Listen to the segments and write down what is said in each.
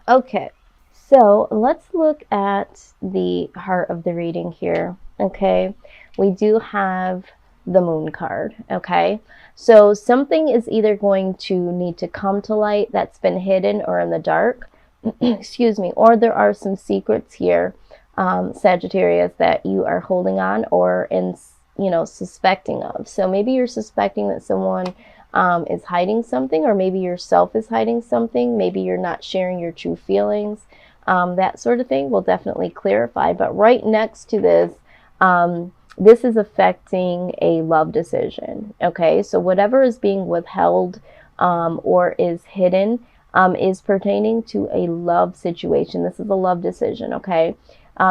Okay, so let's look at the heart of the reading here. Okay, we do have the moon card. Okay, so something is either going to need to come to light that's been hidden or in the dark. Excuse me, or there are some secrets here, Sagittarius, that you are holding on or in, suspecting of. So maybe you're suspecting that someone is hiding something, or maybe yourself is hiding something. Maybe you're not sharing your true feelings. That sort of thing will definitely clarify. But right next to this, this is affecting a love decision. Okay, so whatever is being withheld or is hidden is pertaining to a love situation. This is a love decision. Okay,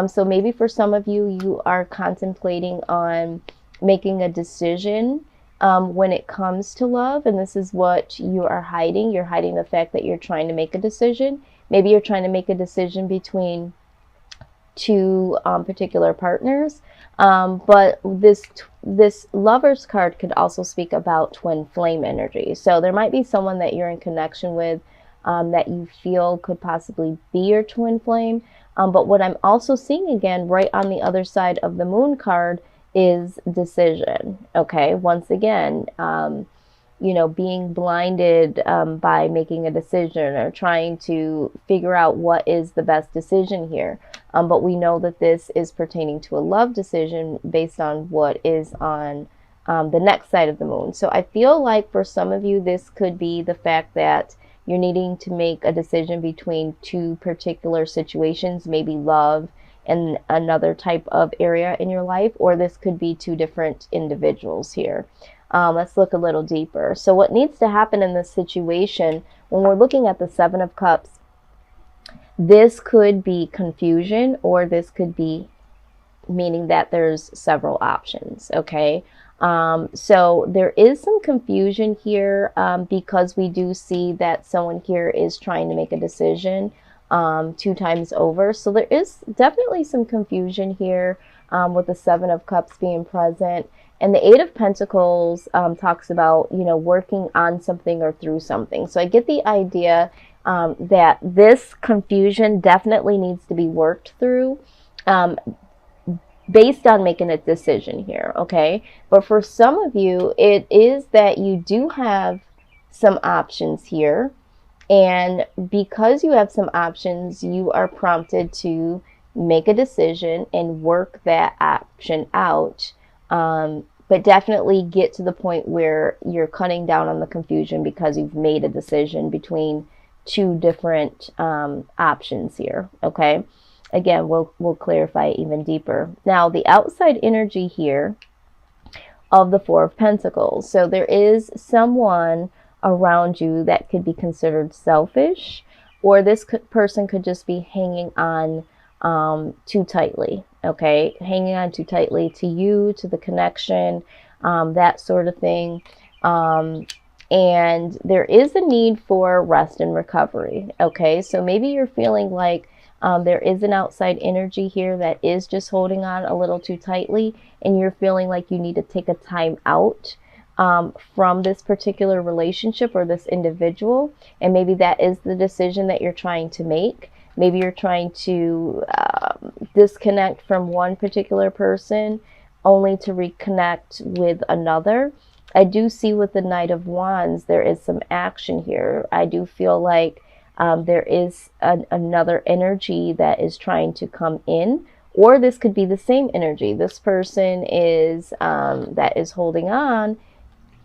so maybe for some of you, you are contemplating on making a decision when it comes to love, and this is what you are hiding. You're hiding the fact that you're trying to make a decision. Maybe you're trying to make a decision between two particular partners, but this Lover's card could also speak about twin flame energy. So there might be someone that you're in connection with that you feel could possibly be your twin flame. But what I'm also seeing again right on the other side of the moon card is decision. Okay, once again, being blinded by making a decision or trying to figure out what is the best decision here. But we know that this is pertaining to a love decision based on what is on the next side of the moon. So I feel like for some of you, this could be the fact that you're needing to make a decision between two particular situations, maybe love and another type of area in your life, or this could be two different individuals here. Let's look a little deeper. So what needs to happen in this situation, when we're looking at the Seven of Cups, this could be confusion, or this could be meaning that there's several options. Okay, so there is some confusion here because we do see that someone here is trying to make a decision two times over. So there is definitely some confusion here with the Seven of Cups being present. And the Eight of Pentacles talks about, working on something or through something. So I get the idea that this confusion definitely needs to be worked through based on making a decision here, okay? But for some of you, it is that you do have some options here. And because you have some options, you are prompted to make a decision and work that option out. But definitely get to the point where you're cutting down on the confusion because you've made a decision between two different options here, okay? Again, we'll clarify even deeper. Now, the outside energy here of the Four of Pentacles. So there is someone around you that could be considered selfish, or this person could just be hanging on too tightly, okay? Hanging on too tightly to you, to the connection, that sort of thing. And there is a need for rest and recovery, okay? So maybe you're feeling like there is an outside energy here that is just holding on a little too tightly, and you're feeling like you need to take a time out from this particular relationship or this individual. And maybe that is the decision that you're trying to make. Maybe you're trying to disconnect from one particular person only to reconnect with another. I do see with the Knight of Wands, there is some action here. I do feel like there is another energy that is trying to come in, or this could be the same energy. This person is that is holding on,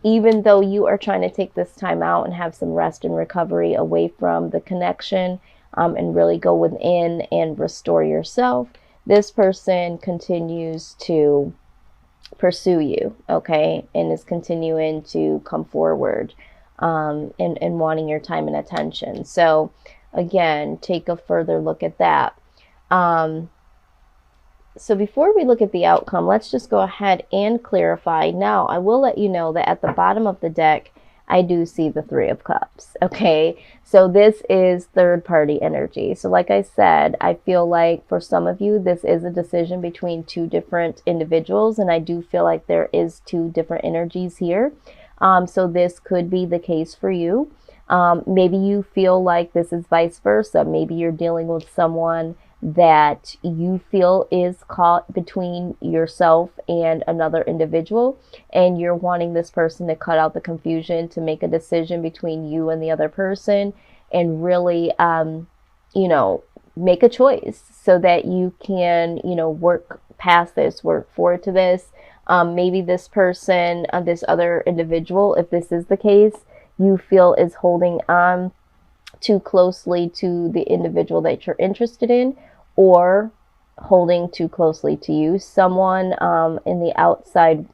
even though you are trying to take this time out and have some rest and recovery away from the connection and really go within and restore yourself. This person continues to pursue you, okay, and is continuing to come forward and wanting your time and attention. So again, take a further look at that. So before we look at the outcome, let's just go ahead and clarify. Now, I will let you know that at the bottom of the deck, I do see the Three of Cups, okay? So this is third party energy. So like I said, I feel like for some of you, this is a decision between two different individuals, and I do feel like there is two different energies here. So this could be the case for you. Maybe you feel like this is vice versa. Maybe you're dealing with someone that you feel is caught between yourself and another individual, and you're wanting this person to cut out the confusion, to make a decision between you and the other person, and really, you know, make a choice so that you can, you know, work past this, work forward to this. Maybe this person, this other individual, if this is the case, you feel is holding on too closely to the individual that you're interested in, or holding too closely to you. Someone in the outside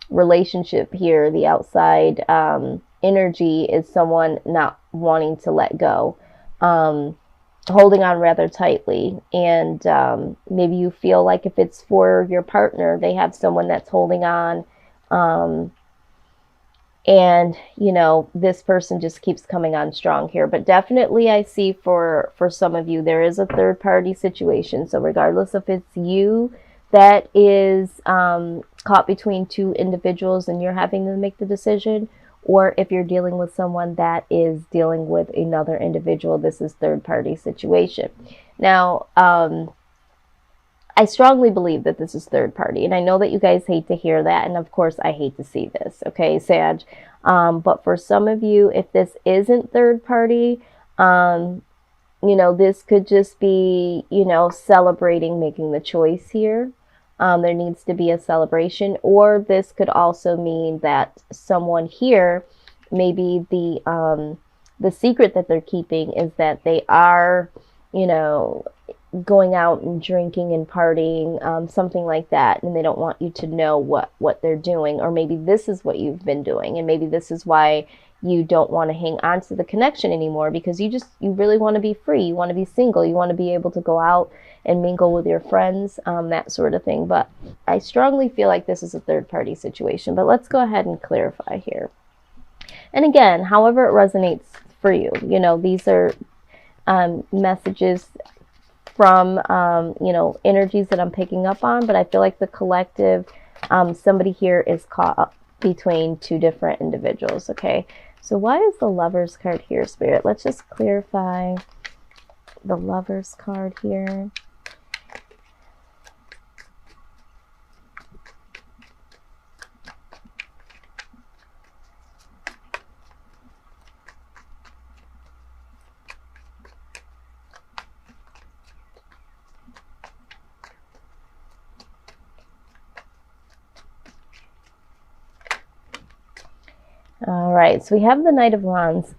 relationship here, the outside energy is someone not wanting to let go, holding on rather tightly. And maybe you feel like if it's for your partner, they have someone that's holding on. And, you know, this person just keeps coming on strong here. But definitely I see for some of you, there is a third party situation. So regardless if it's you that is caught between two individuals and you're having to make the decision, or if you're dealing with someone that is dealing with another individual, this is third party situation. Now, I strongly believe that this is third party, and I know that you guys hate to hear that, and of course I hate to see this, okay, Sag? But for some of you, if this isn't third party, you know, this could just be, you know, celebrating making the choice here. There needs to be a celebration, or this could also mean that someone here, maybe the secret that they're keeping is that they are, you know, going out and drinking and partying, something like that, and they don't want you to know what they're doing. Or maybe this is what you've been doing, and maybe this is why you don't want to hang on to the connection anymore, because you really want to be free, you want to be single, you want to be able to go out and mingle with your friends, that sort of thing. But I strongly feel like this is a third party situation. But let's go ahead and clarify here. And again, however it resonates for you, you know, these are messages from, you know, energies that I'm picking up on, but I feel like the collective, somebody here is caught up between two different individuals, okay? So why is the Lovers card here, Spirit? Let's just clarify the Lovers card here. All right, so we have the Knight of Wands.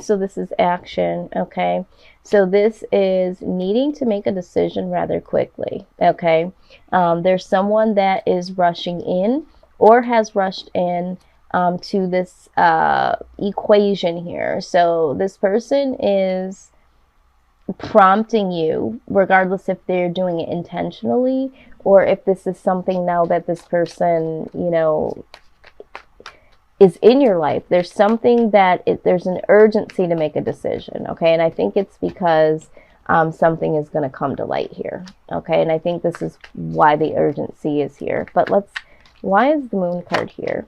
So this is action, okay? So this is needing to make a decision rather quickly, okay? There's someone that is rushing in or has rushed in to this equation here. So this person is prompting you, regardless if they're doing it intentionally or if this is something now that this person, you know, is in your life. There's something that there's an urgency to make a decision, okay? And I think it's because something is going to come to light here, okay? And I think this is why the urgency is here. But why is the Moon card here?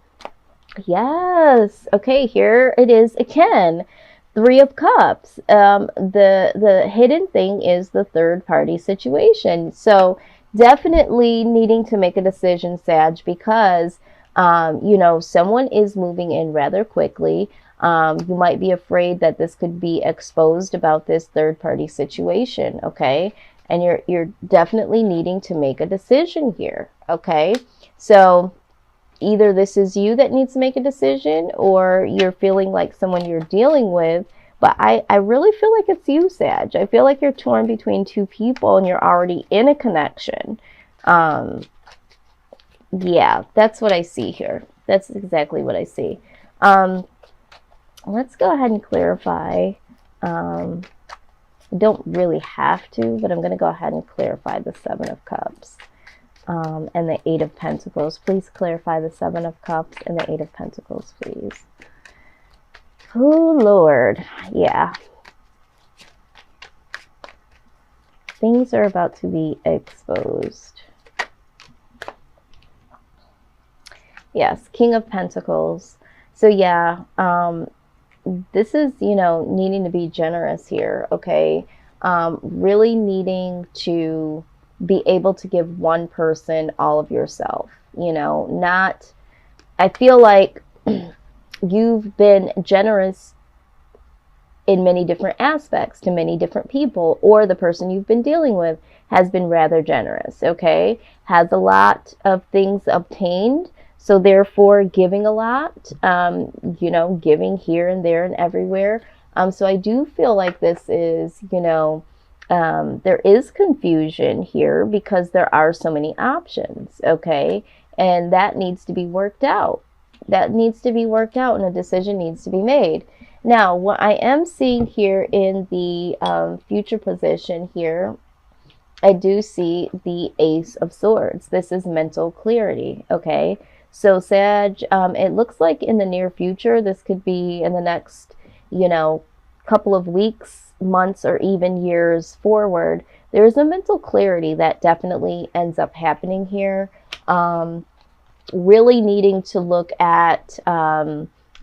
Yes, okay, here it is again. Three of Cups. The hidden thing is the third party situation. So definitely needing to make a decision, Sag, because you know, someone is moving in rather quickly. You might be afraid that this could be exposed about this third party situation, okay? And you're definitely needing to make a decision here, okay? So either this is you that needs to make a decision, or you're feeling like someone you're dealing with. But I really feel like it's you, Sag. I feel like you're torn between two people and you're already in a connection. Yeah, that's what I see here. That's exactly what I see. Let's go ahead and clarify. I don't really have to, but I'm going to go ahead and clarify the Seven of Cups and the Eight of Pentacles. Please clarify the Seven of Cups and the Eight of Pentacles, please. Oh, Lord. Yeah. Things are about to be exposed. Yes, King of Pentacles. So yeah, this is, you know, needing to be generous here, okay? Really needing to be able to give one person all of yourself, you know, not, I feel like you've been generous in many different aspects to many different people, or the person you've been dealing with has been rather generous, okay? Has a lot of things obtained, so therefore giving a lot, you know, giving here and there and everywhere. So I do feel like this is, you know, there is confusion here because there are so many options, okay? And that needs to be worked out. That needs to be worked out, and a decision needs to be made. Now, what I am seeing here in the future position here, I do see the Ace of Swords. This is mental clarity, okay? So Sag, it looks like in the near future, this could be in the next, you know, couple of weeks, months, or even years forward, there's a mental clarity that definitely ends up happening here. Really needing to look at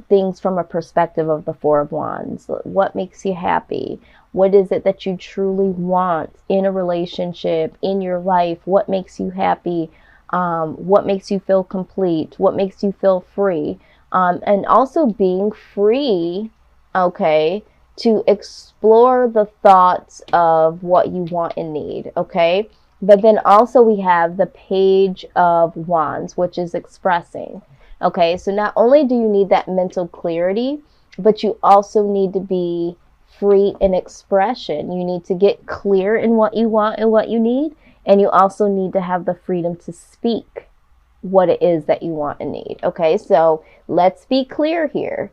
things from a perspective of the Four of Wands. What makes you happy? What is it that you truly want in a relationship, in your life? What makes you happy? What makes you feel complete? What makes you feel free? And also being free, okay, to explore the thoughts of what you want and need, okay? But then also we have the Page of Wands, which is expressing. Okay, so not only do you need that mental clarity, but you also need to be free in expression. You need to get clear in what you want and what you need, and you also need to have the freedom to speak what it is that you want and need. Okay, so let's be clear here.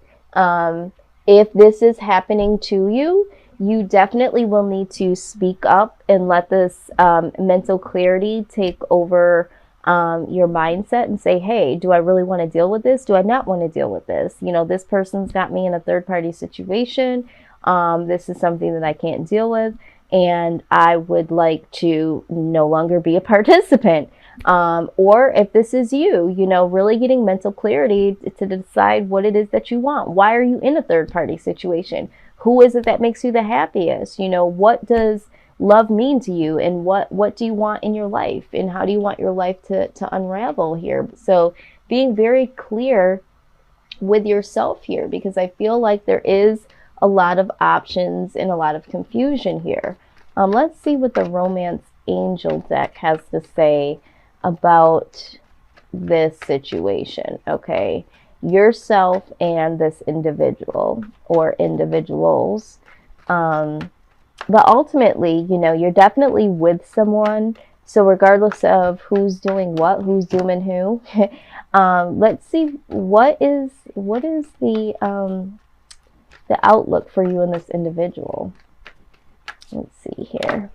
If this is happening to you, you definitely will need to speak up and let this mental clarity take over your mindset and say, hey, do I really want to deal with this? Do I not want to deal with this? You know, this person's got me in a third party situation. This is something that I can't deal with, and I would like to no longer be a participant. Or if this is you, you know, really getting mental clarity to decide what it is that you want. Why are you in a third party situation? Who is it that makes you the happiest? You know, what does love mean to you, and what do you want in your life, and how do you want your life to unravel here? So being very clear with yourself here, because I feel like there is a lot of options and a lot of confusion here. Let's see what the Romance Angel deck has to say about this situation, okay? Yourself and this individual or individuals. But ultimately, you know, you're definitely with someone. So regardless of who's doing what, who's doing who, let's see what is the outlook for you and this individual. Let's see here.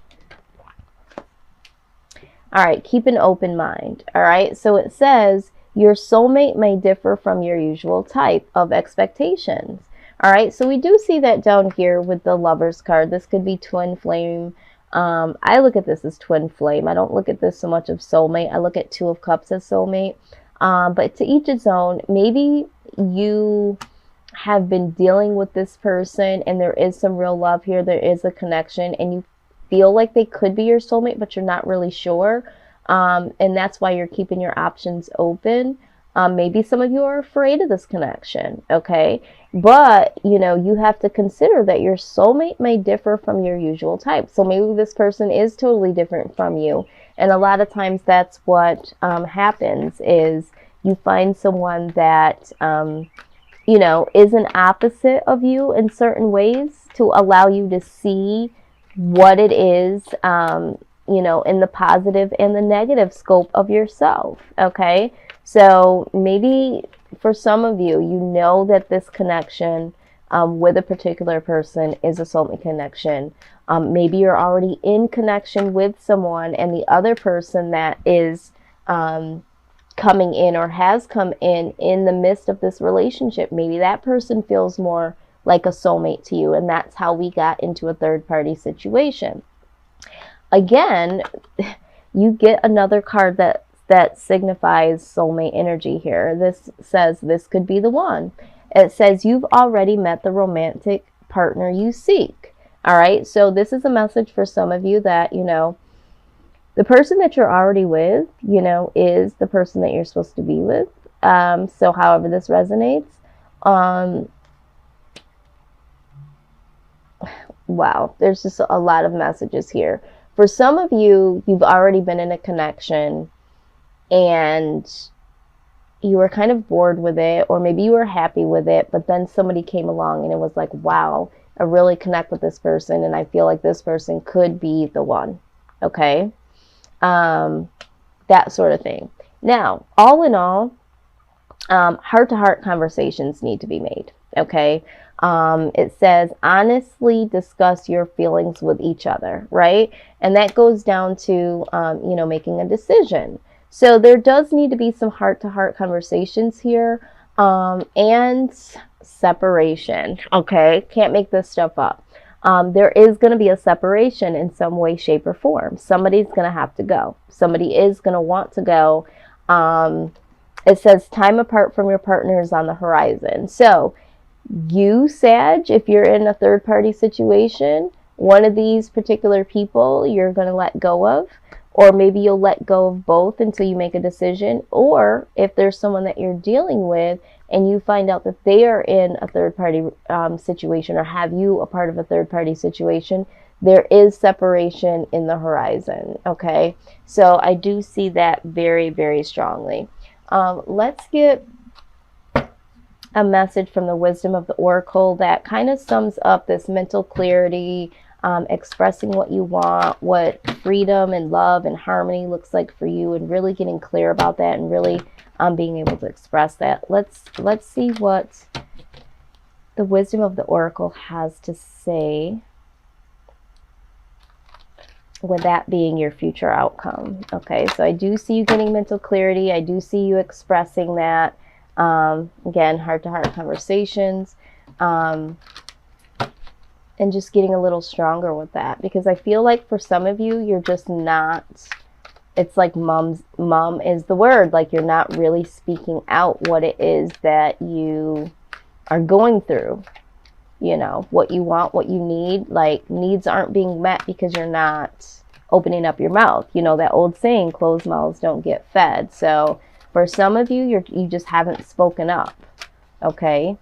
All right, keep an open mind. All right, so it says your soulmate may differ from your usual type of expectations. All right, so we do see that down here with the Lovers card. This could be twin flame. I look at this as twin flame. I don't look at this so much of soulmate. I look at Two of Cups as soulmate. But to each its own. Maybe you have been dealing with this person and there is some real love here. There is a connection and you feel like they could be your soulmate, but you're not really sure. And that's why you're keeping your options open. Maybe some of you are afraid of this connection, okay? But, you know, you have to consider that your soulmate may differ from your usual type. So maybe this person is totally different from you. And a lot of times that's what happens is you find someone that, you know, is an opposite of you in certain ways to allow you to see what it is, you know, in the positive and the negative scope of yourself, okay? So maybe for some of you, you know that this connection with a particular person is a soulmate connection. Maybe you're already in connection with someone and the other person that is coming in or has come in the midst of this relationship, maybe that person feels more like a soulmate to you, and that's how we got into a third-party situation. Again, you get another card that signifies soulmate energy here. This says this could be the one. It says you've already met the romantic partner you seek. All right. So this is a message for some of you that, you know, the person that you're already with, you know, is the person that you're supposed to be with. So however this resonates, wow, there's just a lot of messages here. For some of you, you've already been in a connection and you were kind of bored with it, or maybe you were happy with it, but then somebody came along and it was like, wow, I really connect with this person and I feel like this person could be the one. Okay. That sort of thing. Now, all in all, heart-to-heart conversations need to be made. Okay. It says honestly discuss your feelings with each other, right? And that goes down to, you know, making a decision. So there does need to be some heart-to-heart conversations here, and separation. Okay. Can't make this stuff up. There is going to be a separation in some way, shape, or form. Somebody's going to have to go. Somebody is going to want to go. It says time apart from your partner is on the horizon. So you, Sag, if you're in a third-party situation, one of these particular people you're going to let go of, or maybe you'll let go of both until you make a decision. Or if there's someone that you're dealing with and you find out that they are in a third-party situation, or have you a part of a third-party situation, there is separation in the horizon. Okay, so I do see that very, very strongly. Let's get a message from the wisdom of the oracle that kind of sums up this mental clarity, expressing what you want, what freedom and love and harmony looks like for you, and really getting clear about that, and really being able to express that. Let's see what the wisdom of the oracle has to say, with that being your future outcome. Okay, so I do see you getting mental clarity. I do see you expressing that. Again, heart-to-heart conversations, and just getting a little stronger with that, because I feel like for some of you, you're just not, it's like mom is the word, like you're not really speaking out what it is that you are going through, you know, what you want, what you need. Like needs aren't being met because you're not opening up your mouth. You know, that old saying, closed mouths don't get fed. So for some of you, you just haven't spoken up. Okay.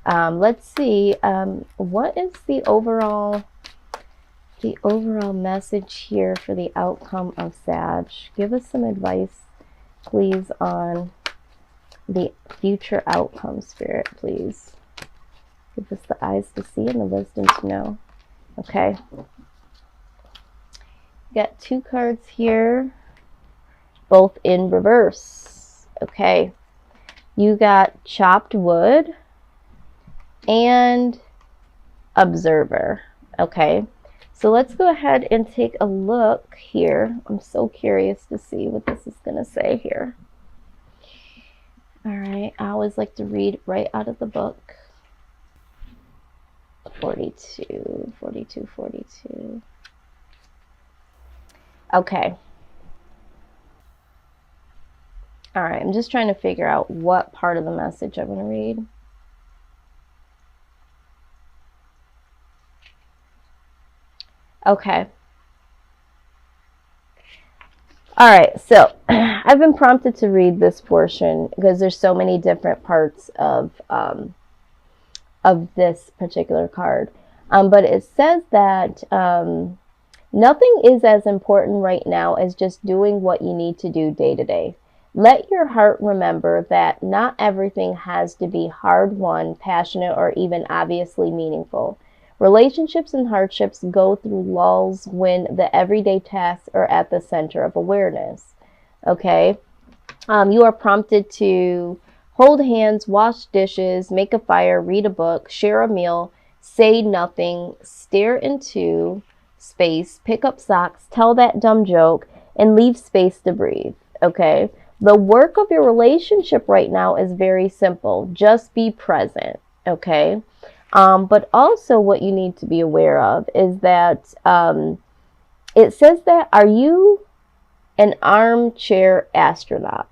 Let's see. What is the overall message here for the outcome of Sag? Give us some advice, please, on the future outcome, Spirit, please. Give us the eyes to see and the wisdom to know. Okay. Got two cards here, both in reverse. Okay. You got chopped wood and observer. Okay. So let's go ahead and take a look here. I'm so curious to see what this is going to say here. All right. I always like to read right out of the book. 42, 42, 42. Okay. All right. I'm just trying to figure out what part of the message I'm going to read. Okay. All right. So I've been prompted to read this portion because there's so many different parts of this particular card. But it says that nothing is as important right now as just doing what you need to do day to day. Let your heart remember that not everything has to be hard-won, passionate, or even obviously meaningful. Relationships and hardships go through lulls when the everyday tasks are at the center of awareness. Okay? You are prompted to hold hands, wash dishes, make a fire, read a book, share a meal, say nothing, stare into space, pick up socks, tell that dumb joke, and leave space to breathe. Okay? The work of your relationship right now is very simple. Just be present. Okay? But also what you need to be aware of is that it says that, are you an armchair astronaut?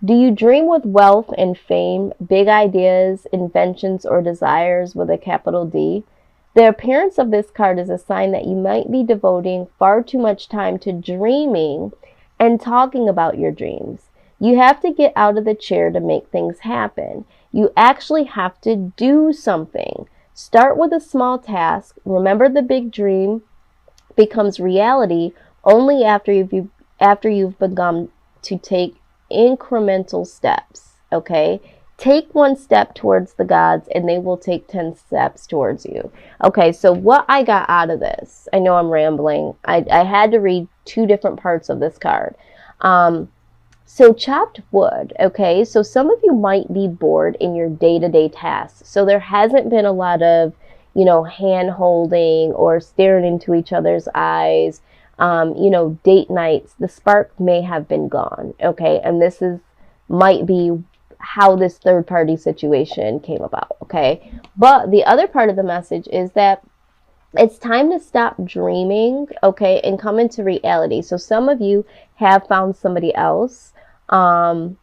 Do you dream with wealth and fame, big ideas, inventions, or desires with a capital D? The appearance of this card is a sign that you might be devoting far too much time to dreaming and talking about your dreams. You have to get out of the chair to make things happen. You actually have to do something. Start with a small task. Remember, the big dream becomes reality only after you've begun to take incremental steps, okay? Take one step towards the gods and they will take 10 steps towards you. Okay, so what I got out of this, I know I'm rambling. I had to read two different parts of this card. So chopped wood, okay? So some of you might be bored in your day-to-day tasks. So there hasn't been a lot of, hand holding or staring into each other's eyes. Date nights. The spark may have been gone, okay? And this might be how this third party situation came about, okay? But the other part of the message is that it's time to stop dreaming, okay, and come into reality. So some of you have found somebody else, or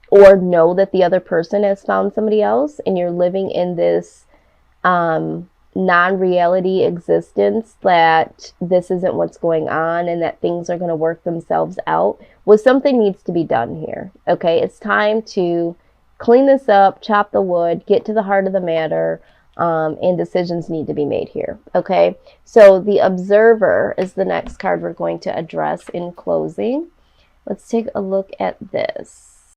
know that the other person has found somebody else, and you're living in this non-reality existence that this isn't what's going on and that things are going to work themselves out. Well, something needs to be done here, okay? It's time to clean this up, chop the wood, get to the heart of the matter, and decisions need to be made here, okay? So the Observer is the next card we're going to address in closing. Let's take a look at this.